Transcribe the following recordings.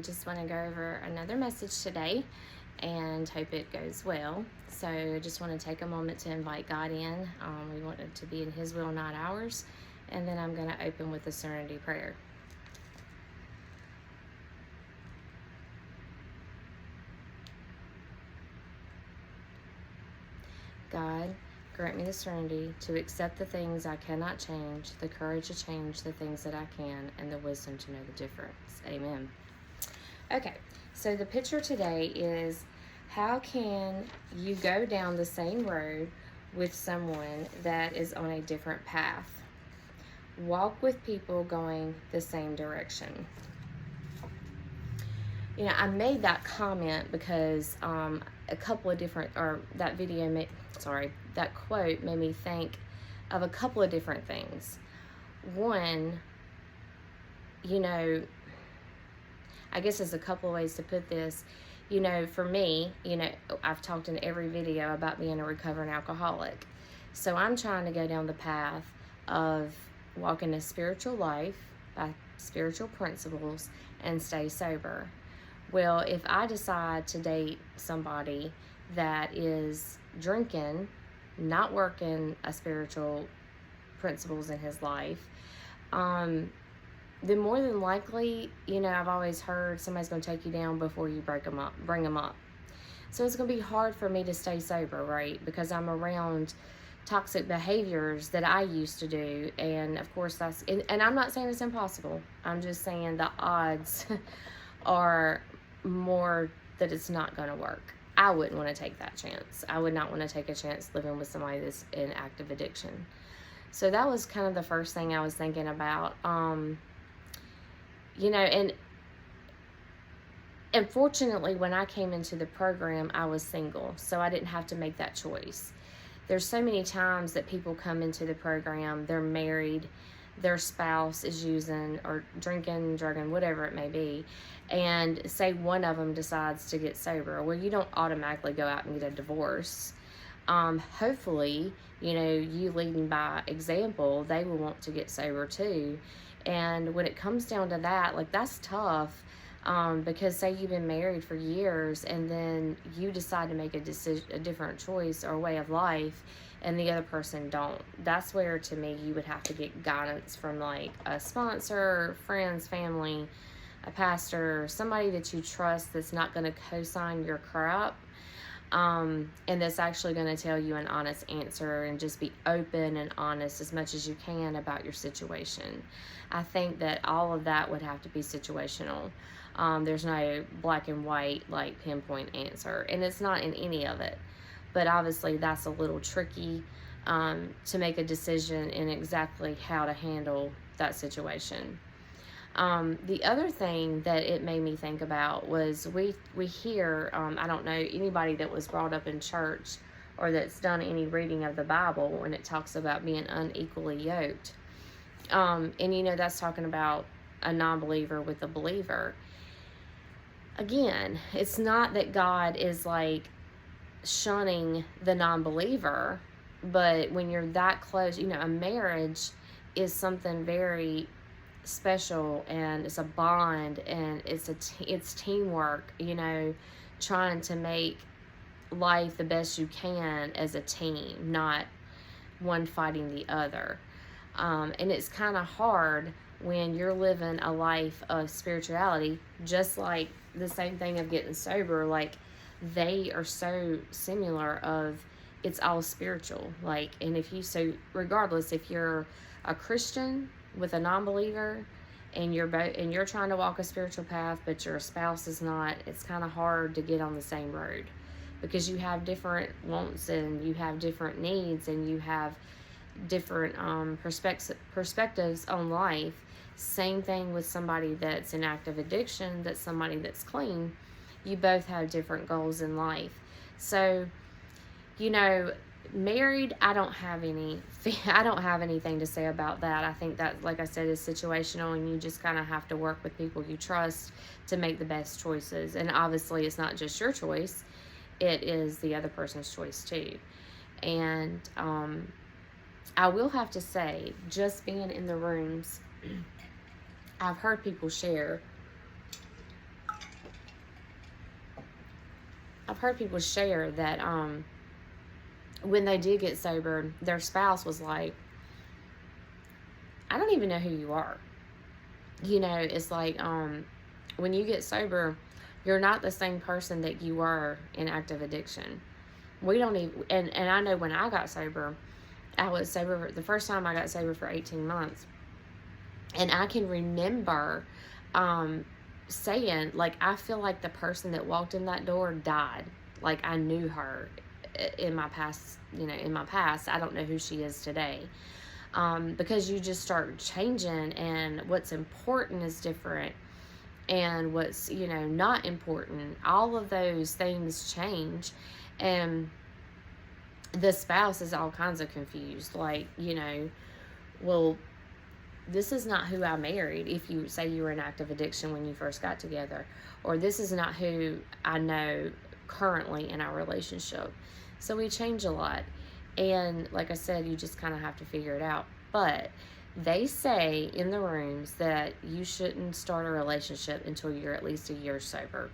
just want to go over another message today and hope it goes well. So I just want to take a moment to invite God in. We want it to be in His will, not ours. And then I'm going to open with the Serenity Prayer. God, grant me the serenity to accept the things I cannot change, the courage to change the things that I can, and the wisdom to know the difference. Amen. Okay, so the picture today is, how can you go down the same road with someone that is on a different path? Walk with people going the same direction. You know, I made that comment because a couple of different, or that video, that quote made me think of a couple of different things. One, you know, I guess there's a couple of ways to put this. You know, for me, you know, I've talked in every video about being a recovering alcoholic. So I'm trying to go down the path of walking a spiritual life by spiritual principles and stay sober. Well, if I decide to date somebody that is drinking, not working a spiritual principles in his life, then more than likely, you know, I've always heard somebody's going to take you down before you bring them up. So it's going to be hard for me to stay sober, right? Because I'm around toxic behaviors that I used to do. And of course and I'm not saying it's impossible. I'm just saying the odds are more that it's not going to work. I wouldn't want to take that chance. I would not want to take a chance living with somebody that's in active addiction. So that was kind of the first thing I was thinking about. You know, and unfortunately, when I came into the program, I was single, so I didn't have to make that choice. There's so many times that people come into the program, they're married, their spouse is using or drinking, drugging, whatever it may be, and say one of them decides to get sober. Well, you don't automatically go out and get a divorce. Hopefully, you know, you leading by example, they will want to get sober too. And when it comes down to that, like, that's tough. Because say you've been married for years and then you decide to make a different choice or way of life, and the other person don't. That's where, to me, you would have to get guidance from like a sponsor, friends, family, a pastor, somebody that you trust that's not going to co-sign your crap. And that's actually going to tell you an honest answer and just be open and honest as much as you can about your situation. I think that all of that would have to be situational. There's no black and white, like, pinpoint answer, and it's not in any of it. But obviously that's a little tricky to make a decision in exactly how to handle that situation. The other thing that it made me think about was we hear, I don't know anybody that was brought up in church or that's done any reading of the Bible when it talks about being unequally yoked. And you know, that's talking about a non-believer with a believer. Again, it's not that God is like shunning the non-believer, but when you're that close, you know, a marriage is something very special, and it's a bond, and it's teamwork, you know, trying to make life the best you can as a team, not one fighting the other. And it's kind of hard when you're living a life of spirituality, just like the same thing of getting sober. Like, they are so similar of, it's all spiritual. Like, and so regardless, if you're a Christian with a non-believer and you're trying to walk a spiritual path, but your spouse is not, it's kind of hard to get on the same road, because you have different wants and you have different needs and you have different perspectives on life. Same thing with somebody that's in active addiction, that's somebody that's clean. You both have different goals in life. So, you know, married, I don't have anything to say about that. I think that, like I said, is situational, and you just kind of have to work with people you trust to make the best choices. And obviously it's not just your choice, it is the other person's choice too. And I will have to say, just being in the rooms, I've heard people share I've heard people share that when they did get sober, their spouse was like, I don't even know who you are. It's like when you get sober, you're not the same person that you were in active addiction. We don't even, and I know when I got sober, I was sober, the first time I got sober for 18 months. And I can remember saying, like, I feel like the person that walked in that door died. Like, I knew her in my past, I don't know who she is today. Because you just start changing, and what's important is different, and what's, not important. All of those things change, and the spouse is all kinds of confused. Like, well, this is not who I married, if you say you were in active addiction when you first got together, or this is not who I know currently in our relationship. So we change a lot, and like I said, you just kind of have to figure it out. But they say in the rooms that you shouldn't start a relationship until you're at least a year sober.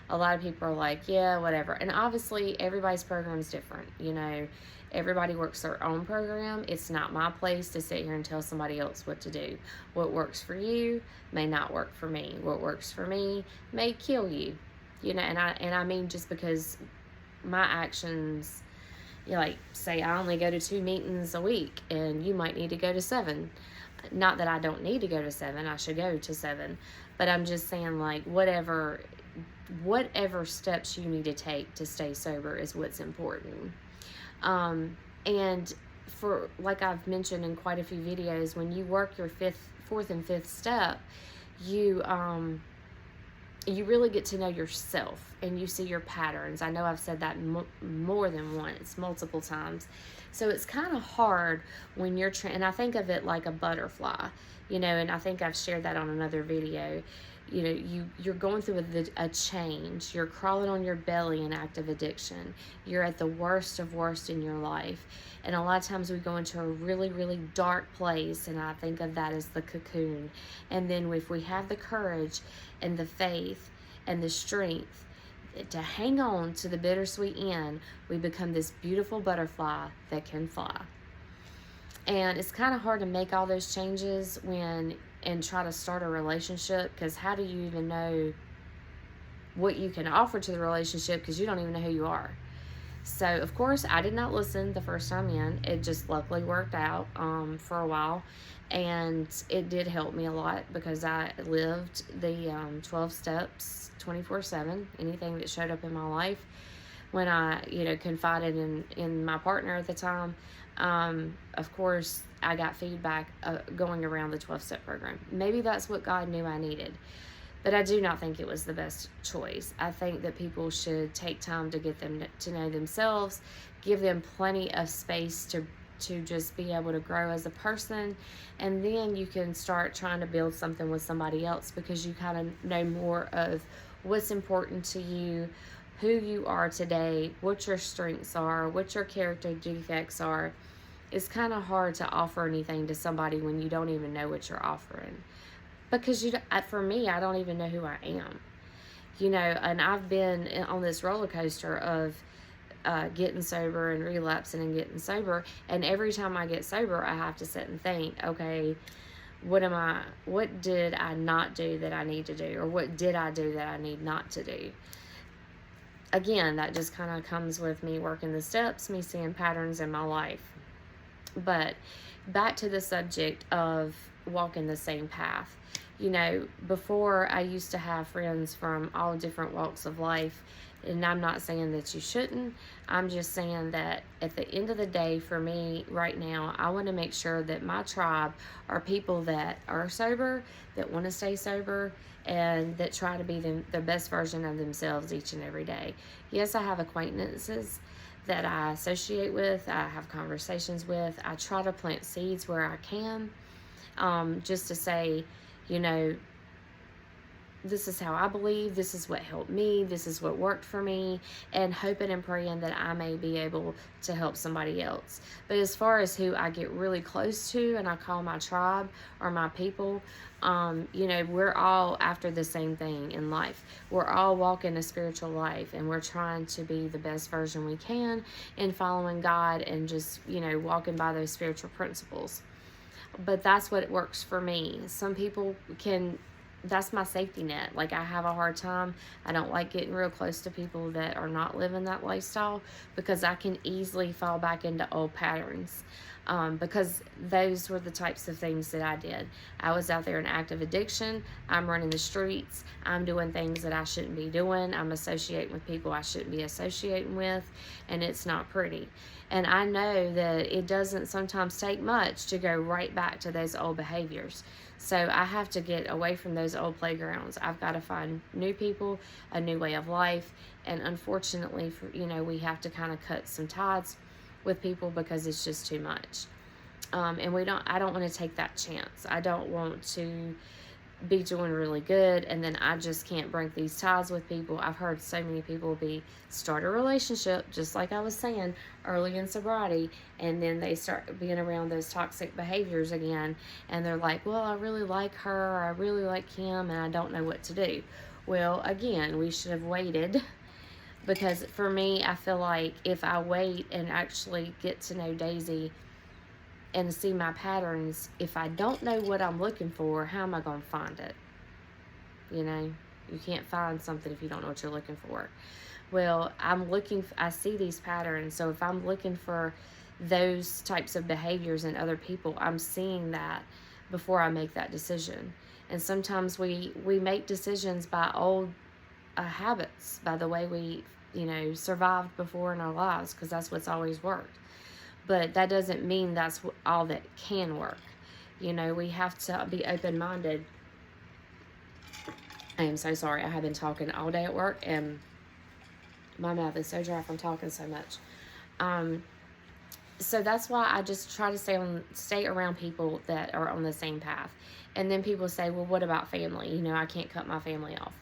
A lot of people are like, yeah, whatever. And obviously everybody's program is different. Everybody works their own program. It's not my place to sit here and tell somebody else what to do. What works for you may not work for me. What works for me may kill you. And I mean, just because my actions, like, say I only go to 2 meetings a week, and you might need to go to 7. Not that I don't need to go to 7. I should go to 7. But I'm just saying, like, whatever steps you need to take to stay sober is what's important. And for, like I've mentioned in quite a few videos, when you work your fourth and fifth step, you really get to know yourself, and you see your patterns. I know I've said that more than once, multiple times. So it's kind of hard when you're and I think of it like a butterfly, and I think I've shared that on another video. You're going through a change. You're crawling on your belly in active addiction. You're at the worst of worst in your life. And a lot of times we go into a really, really dark place, and I think of that as the cocoon. And then if we have the courage and the faith and the strength to hang on to the bittersweet end, we become this beautiful butterfly that can fly. And it's kind of hard to make all those changes and try to start a relationship, because how do you even know what you can offer to the relationship, because you don't even know who you are. So of course I did not listen the first time in. It just luckily worked out for a while, and it did help me a lot, because I lived the 12 steps 24/7. Anything that showed up in my life, when I confided in my partner at the time, of course I got feedback going around the 12-step program. Maybe that's what God knew I needed, but I do not think it was the best choice. I think that people should take time to get them to know themselves, give them plenty of space to just be able to grow as a person, and then you can start trying to build something with somebody else, because you kind of know more of what's important to you, who you are today, what your strengths are, what your character defects are. It's kind of hard to offer anything to somebody when you don't even know what you're offering, because for me, I don't even know who I am, and I've been on this roller coaster of getting sober and relapsing and getting sober, and every time I get sober, I have to sit and think, okay, what did I not do that I need to do, or what did I do that I need not to do? Again, that just kind of comes with me working the steps, me seeing patterns in my life. But back to the subject of walking the same path. Before, I used to have friends from all different walks of life, and I'm not saying that you shouldn't. I'm just saying that at the end of the day, for me right now, I want to make sure that my tribe are people that are sober, that want to stay sober, and that try to be the best version of themselves each and every day. Yes, I have acquaintances that I associate with, I have conversations with. I try to plant seeds where I can, just to say, this is how I believe, this is what helped me, this is what worked for me, and hoping and praying that I may be able to help somebody else. But as far as who I get really close to and I call my tribe or my people, we're all after the same thing in life. We're all walking a spiritual life, and we're trying to be the best version we can in following God and just, walking by those spiritual principles. But that's what works for me. Some people that's my safety net. Like, I have a hard time. I don't like getting real close to people that are not living that lifestyle, because I can easily fall back into old patterns. Because those were the types of things that I did. I was out there in active addiction. I'm running the streets. I'm doing things that I shouldn't be doing. I'm associating with people I shouldn't be associating with, and it's not pretty. And I know that it doesn't sometimes take much to go right back to those old behaviors. So I have to get away from those old playgrounds. I've got to find new people, a new way of life. And unfortunately, we have to kind of cut some ties with people because it's just too much. And I don't want to take that chance. I don't want to be doing really good and then I just can't break these ties with people. I've heard so many people start a relationship, just like I was saying early in sobriety, and then they start being around those toxic behaviors again, and they're like, well, I really like her, or I really like him, and I don't know what to do. Well, again, we should have waited, because for me, I feel like if I wait and actually get to know Daisy and see my patterns, if I don't know what I'm looking for, how am I going to find it? You can't find something if you don't know what you're looking for. Well, I see these patterns, so if I'm looking for those types of behaviors in other people, I'm seeing that before I make that decision. And sometimes we make decisions by old habits, by the way we, survived before in our lives, because that's what's always worked. But that doesn't mean that's all that can work. We have to be open-minded. I am so sorry. I have been talking all day at work, and my mouth is so dry from talking so much. So that's why I just try to stay around people that are on the same path. And then people say, well, what about family? I can't cut my family off.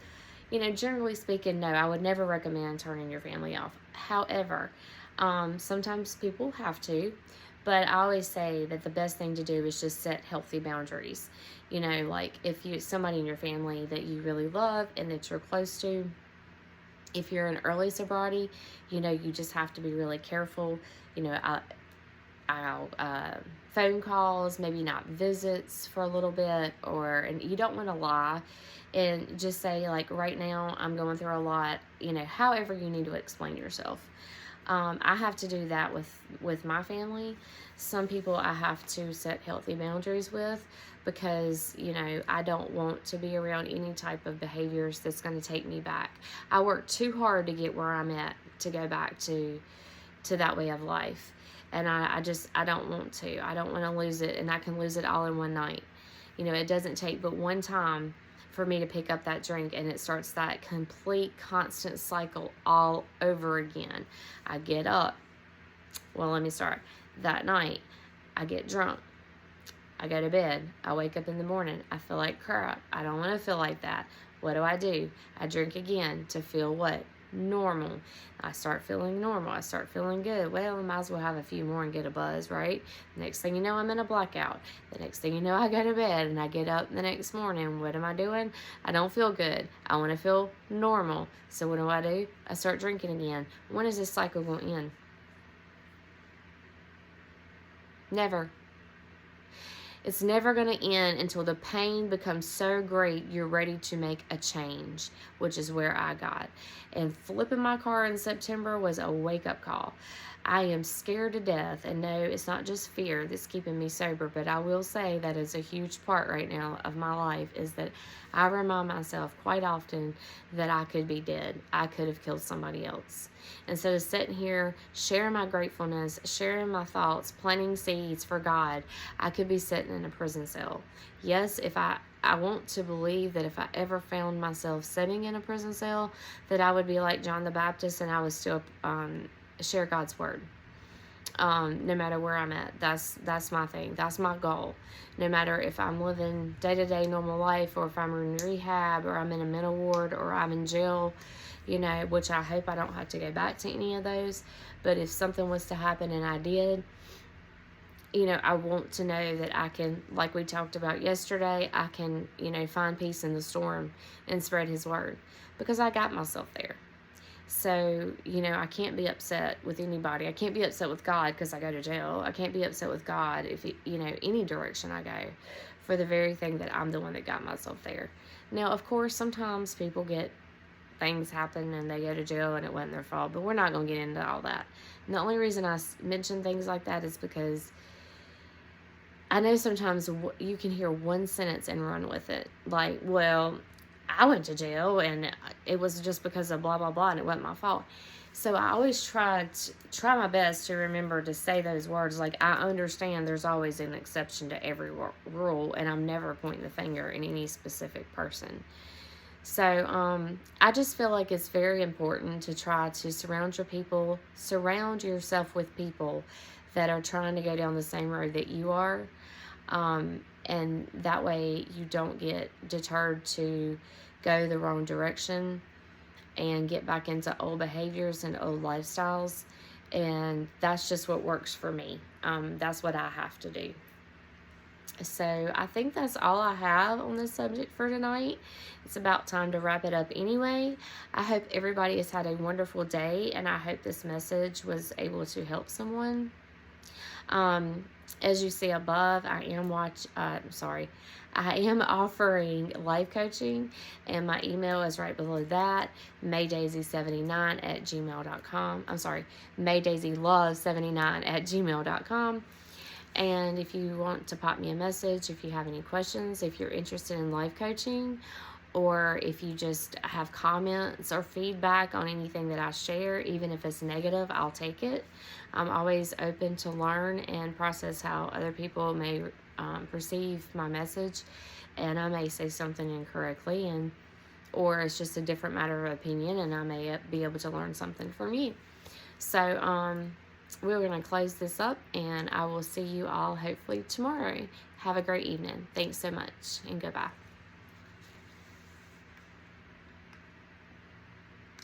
Generally speaking, no, I would never recommend turning your family off. However, sometimes people have to, but I always say that the best thing to do is just set healthy boundaries. Like if somebody in your family that you really love and that you're close to, if you're in early sobriety, you just have to be really careful. I'll phone calls, maybe not visits for a little bit, and you don't want to lie and just say, like, right now I'm going through a lot, however you need to explain yourself. I have to do that with my family. Some people I have to set healthy boundaries with, because, I don't want to be around any type of behaviors that's going to take me back. I worked too hard to get where I'm at to go back to that way of life. And I don't want to. I don't want to lose it, and I can lose it all in one night. It doesn't take but one time for me to pick up that drink, and it starts that complete constant cycle all over again. I get up. Well, let me start. That night, I get drunk. I go to bed. I wake up in the morning. I feel like crap. I don't want to feel like that. What do? I drink again to feel what? Normal. I start feeling normal. I start feeling good. Well, I might as well have a few more and get a buzz, right? Next thing you know, I'm in a blackout. The next thing you know, I go to bed and I get up the next morning. What am I doing? I don't feel good. I want to feel normal. So what do? I start drinking again. When is this cycle going to end? Never. It's never going to end until the pain becomes so great you're ready to make a change, which is where I got. And flipping my car in September was a wake-up call. I am scared to death, and no, it's not just fear that's keeping me sober, but I will say that is a huge part right now of my life, is that I remind myself quite often that I could be dead. I could have killed somebody else. Instead of sitting here sharing my gratefulness, sharing my thoughts, planting seeds for God, I could be sitting in a prison cell. Yes, if I want to believe that if I ever found myself sitting in a prison cell, that I would be like John the Baptist and I would still share God's word. No matter where I'm at. That's my thing. That's my goal. No matter if I'm living day-to-day normal life, or if I'm in rehab, or I'm in a mental ward, or I'm in jail, which I hope I don't have to go back to any of those. But if something was to happen and I did, I want to know that I can, like we talked about yesterday, I can, find peace in the storm and spread his word, because I got myself there. So, I can't be upset with anybody. I can't be upset with God because I go to jail. I can't be upset with God if, any direction I go, for the very thing that I'm the one that got myself there. Now, of course, sometimes people things happen and they go to jail and it wasn't their fault, but we're not going to get into all that. And the only reason I mention things like that is because I know sometimes you can hear one sentence and run with it. Like, well, I went to jail and it was just because of blah, blah, blah, and it wasn't my fault. So I always try my best to remember to say those words. Like, I understand there's always an exception to every rule, and I'm never pointing the finger at any specific person. So I just feel like it's very important to try to surround yourself with people that are trying to go down the same road that you are. And that way you don't get deterred to go the wrong direction and get back into old behaviors and old lifestyles. And that's just what works for me. That's what I have to do. So I think that's all I have on this subject for tonight. It's about time to wrap it up anyway. I hope everybody has had a wonderful day, and I hope this message was able to help someone. As you see above, I am offering life coaching, and my email is right below that, maydaisy79@gmail.com. I'm sorry, maydaisylove79@gmail.com. And if you want to pop me a message, if you have any questions, if you're interested in life coaching, or if you just have comments or feedback on anything that I share, even if it's negative, I'll take it. I'm always open to learn and process how other people may perceive my message, and I may say something incorrectly, or it's just a different matter of opinion, and I may be able to learn something from you. So we're going to close this up, and I will see you all hopefully tomorrow. Have a great evening. Thanks so much, and goodbye.